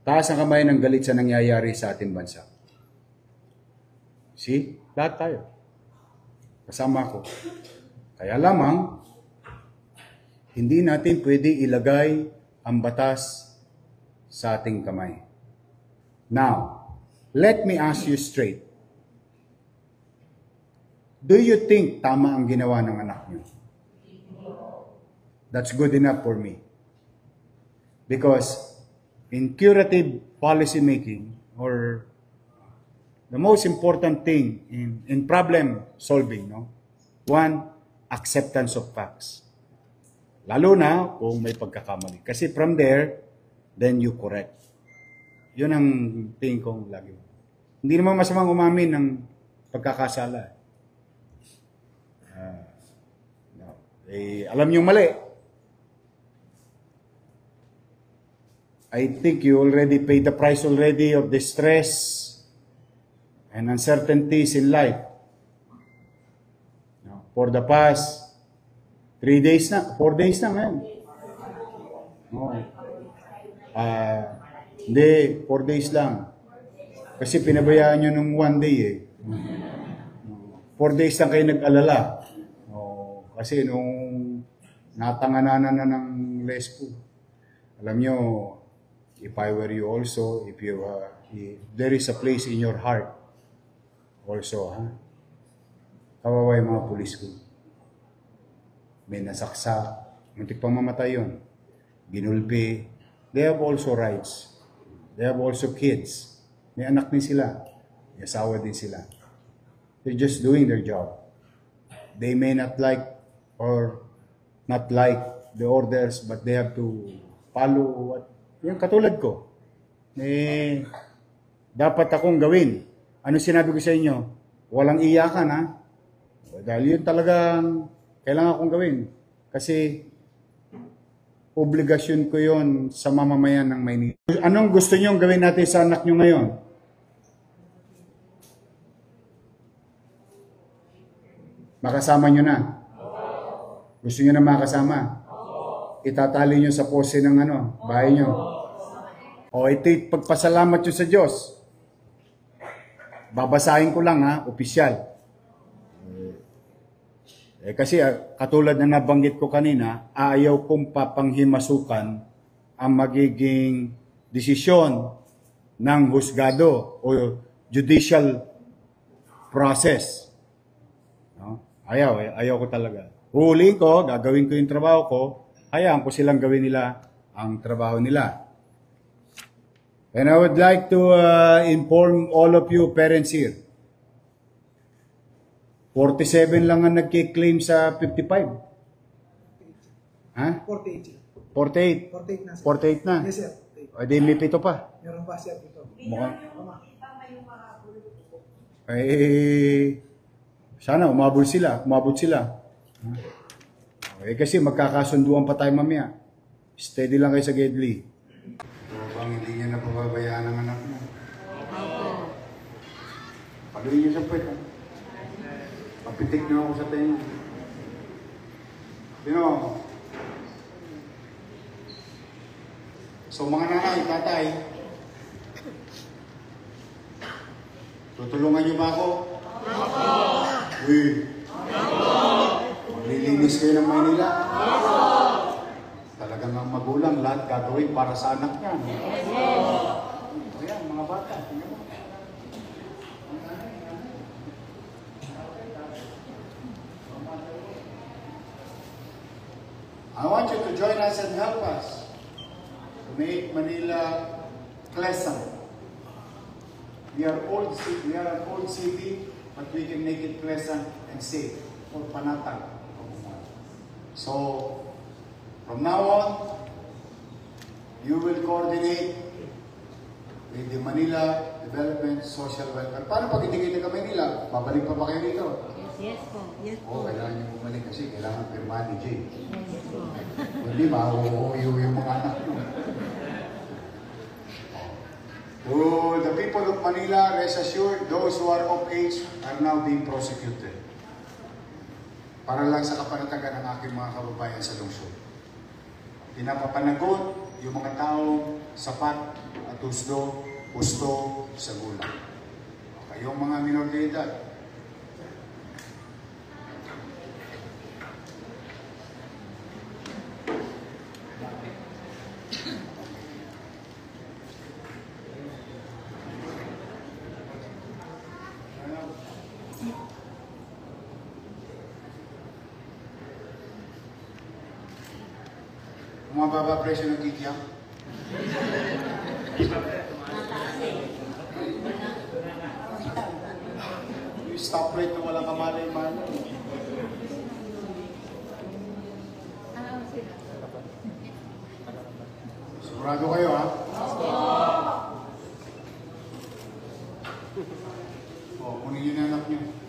Taas ang kamay ng galit sa nangyayari sa ating bansa. See? Lahat tayo. Kasama ko. Kaya lamang, hindi natin pwede ilagay ang batas sa ating kamay. Now, let me ask you straight. Do you think tama ang ginawa ng anak niyo? That's good enough for me. Because in curative policy making, or the most important thing in problem solving, no? One, acceptance of facts. Lalo na kung may pagkakamali. Kasi from there, then you correct. Yun ang tingin kong lagi. Hindi naman masamang umamin ng pagkakasala. Alam nyo mali. I think you already paid the price already of the stress and uncertainties in life. For the past 3 days na, 4 days na ngayon. Hindi, 4 days lang. Kasi pinabayaan nyo nung 1 day eh. 4 days lang kayo nag-alala. Kasi nung natangananan na ng lespo, alam nyo, if I were you also, if there is a place in your heart also, kawawa yung mga pulis ko. May nasaksa, muntik pang mamatay yun. Ginulpi. They have also rights. They have also kids. May anak din sila. May asawa din sila. They're just doing their job. They may not like or not like the orders, but they have to follow what. Yung katulad ko. Dapat akong gawin. Ano sinabi ko sa inyo? Walang iyakan, ha? Dahil yun talagang kailangan akong gawin. Kasi obligasyon ko yun sa mamamayan ng Maynila. Anong gusto nyo gawin natin sa anak nyo ngayon? Makasama nyo na? Gusto nyo na makasama? Itatali nyo sa pose ng bahay nyo. O ito'y pagpasalamat nyo sa Diyos. Babasahin ko lang, opisyal. Kasi katulad na nabanggit ko kanina, ayaw kong papanghimasukan ang magiging desisyon ng husgado o judicial process. No? Ayaw ko talaga. Huli ko, gagawin ko yung trabaho ko, hayaan ko silang gawin nila ang trabaho nila. And I would like to inform all of you parents here. 47 lang ang nagki-claim sa 55. Ha? 48. 48. 48 na. 48 na. Yes, sir. O di may 7 pa. Meron pa, sir, dito. Mukhang. Sana umabot sila. Kasi magkakasunduan pa tayo mamaya. Steady lang kayo sa Gedli. Bang hindi niya napababayaan ang anak mo? Paluin niyo sa puwet, Papitik niyo ako sa tenga. So mga nanay, tatay, tutulungan niyo ba ako? Uy. Maglilinis kayo ng Maynila? Talagang ang magulang, lahat gagawin para sa anak niya. Ayan, mga bata. I want you to join us and help us to make Manila pleasant. We are an old city, but we can make it pleasant and safe for Panatag. So, from now on, you will coordinate with the Manila Development Social Welfare. Paano pag hindi kayo taga-Manila? Babalik pa ba kayo dito? Yes po. Yes po. Kailangan nyo bumalik kasi kailangan pirmahan ni Jay. Yes po. Hindi, mahuhuyo yung mga anak nyo. To the people of Manila, rest assured, those who are of age are now being prosecuted. Para lang sa kapanatagan ng aking mga kababayan sa lungsod. Pinapapanagot yung mga taong sapat at pagtusdo, gusto sa gulang. Kayong mga minor de edad, mababa presyo ng kikiam. Yung stop rate na walang kamalay-malay. Sigurado kayo, ha? O, kunin yun ang anak niyo.